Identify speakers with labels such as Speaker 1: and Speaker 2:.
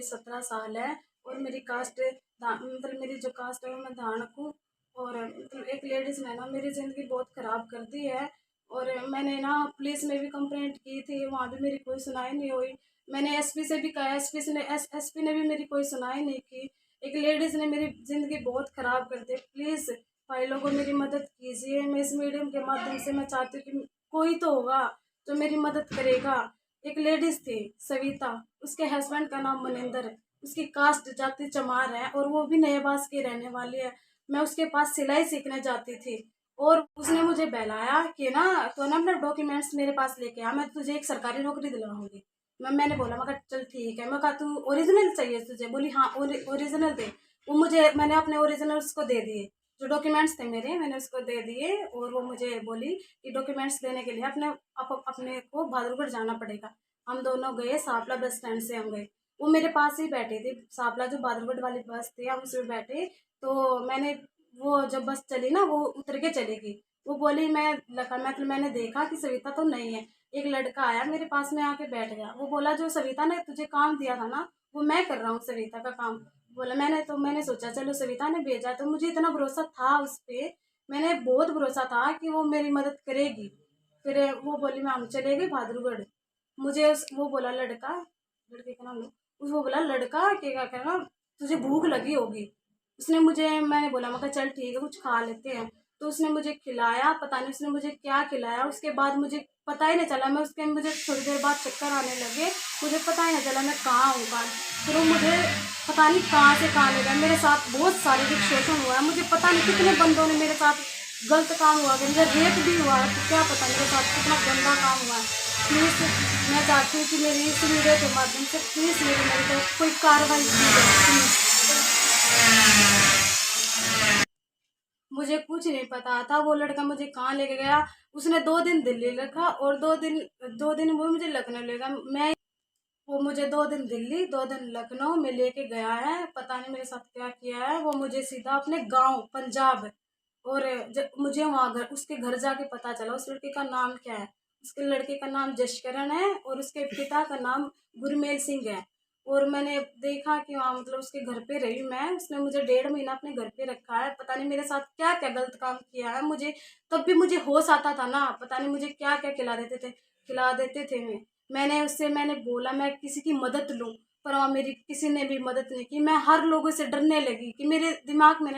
Speaker 1: 17 साल है और मेरी कास्ट मतलब मेरी जो कास्ट है वो मैं धारणक हूँ। और मतलब एक लेडीज़ ने ना मेरी ज़िंदगी बहुत ख़राब कर दी है। और मैंने ना पुलिस में भी कंप्लेंट की थी, वहाँ भी मेरी कोई सुनाई नहीं हुई। मैंने एसपी से भी कहा, एसपी ने भी मेरी कोई सुनाई नहीं की। एक लेडीज़ ने मेरी ज़िंदगी बहुत ख़राब कर दी। प्लीज़ भाई लोगों मेरी मदद कीजिए। मैं इस मीडियम के माध्यम से मैं चाहती हूँ कि कोई तो होगा जो मेरी मदद करेगा। एक लेडीज़ थी सविता, उसके हस्बैंड का नाम मनिंदर है, उसकी कास्ट जाति चमार है और वो भी नएबाज की रहने वाली है। मैं उसके पास सिलाई सीखने जाती थी और उसने मुझे बहलाया कि ना तो ना अपने डॉक्यूमेंट्स मेरे पास लेके आ, मैं तुझे एक सरकारी नौकरी दिलवाऊंगी। मैंने बोला, मैं कहा चल ठीक है। मैं कहा तू ओरिजिनल चाहिए तुझे? बोली हाँ ओरिजिनल दे। वो मुझे मैंने अपने ओरिजिनल्स को दे दिए, जो डॉक्यूमेंट्स थे मेरे मैंने उसको दे दिए। और वो मुझे बोली कि डॉक्यूमेंट्स देने के लिए अपने को बहादुरगढ़ जाना पड़ेगा। हम दोनों गए, सांपला बस स्टैंड से हम गए। वो मेरे पास ही बैठी थी, सांपला जो बहादुरगढ़ वाली बस थी हम उसमें बैठे। तो मैंने वो जब बस चली ना वो उतर के चली गई। वो बोली मैंने देखा कि सविता तो नहीं है। एक लड़का आया मेरे पास में आके बैठ गया। वो बोला जो सविता ने तुझे काम दिया था ना वो मैं कर रहा हूँ सविता का काम। बोला मैंने सोचा चलो सविता ने भेजा तो मुझे इतना भरोसा था उस पे, मैंने बहुत भरोसा था कि वो मेरी मदद करेगी। फिर वो बोली मैं हम चले गए बहादुरगढ़। मुझे वो बोला लड़का, लड़के का नाम लो, वो बोला लड़का कि क्या कहना तुझे भूख लगी होगी। उसने मुझे मैंने बोला मैं कहा चल ठीक है कुछ खा लेते हैं। तो उसने मुझे खिलाया, पता नहीं उसने मुझे क्या खिलाया। उसके बाद मुझे पता ही नहीं चला, मुझे थोड़ी देर बाद चक्कर आने लगे। मुझे पता ही नहीं चला मैं कहाँ हूँ कहाँ। फिर वो मुझे पता नहीं कहाँ से कहाँ ले गया। मेरे साथ बहुत शारीरिक शोषण हुआ है, मुझे पता नहीं कितने बंदों ने मेरे साथ गलत काम हुआ है, मुझे रेप भी हुआ है। तो क्या पता मेरे साथ कितना गंदा काम हुआ है। प्लीज़ मैं चाहती हूँ कि मेरी इस वीडियो के माध्यम से प्लीज़ मेरी तरफ कोई कार्रवाई की जाए प्लीज़। मुझे कुछ नहीं पता था वो लड़का मुझे कहाँ लेके गया। उसने 2 दिन दिल्ली रखा और 2 दिन वो मुझे लखनऊ ले गया। वो मुझे 2 दिन दिल्ली 2 दिन लखनऊ में लेके गया है। पता नहीं मेरे साथ क्या किया है। वो मुझे सीधा अपने गांव पंजाब, और जब मुझे वहाँ उसके घर जाके पता चला उस लड़के का नाम क्या है। उसके लड़के का नाम जशकरण है और उसके पिता का नाम गुरमेल सिंह है। और मैंने देखा कि वहाँ मतलब उसके घर पे रही मैं, उसने मुझे 1.5 महीना अपने घर पे रखा है। पता नहीं मेरे साथ क्या क्या गलत काम किया है। मुझे तब भी मुझे होश आता था ना, पता नहीं मुझे क्या क्या खिला देते थे। मैंने बोला मैं किसी की मदद लूँ, पर वहाँ मेरी किसी ने भी मदद नहीं की। मैं हर लोगों से डरने लगी कि मेरे दिमाग में ना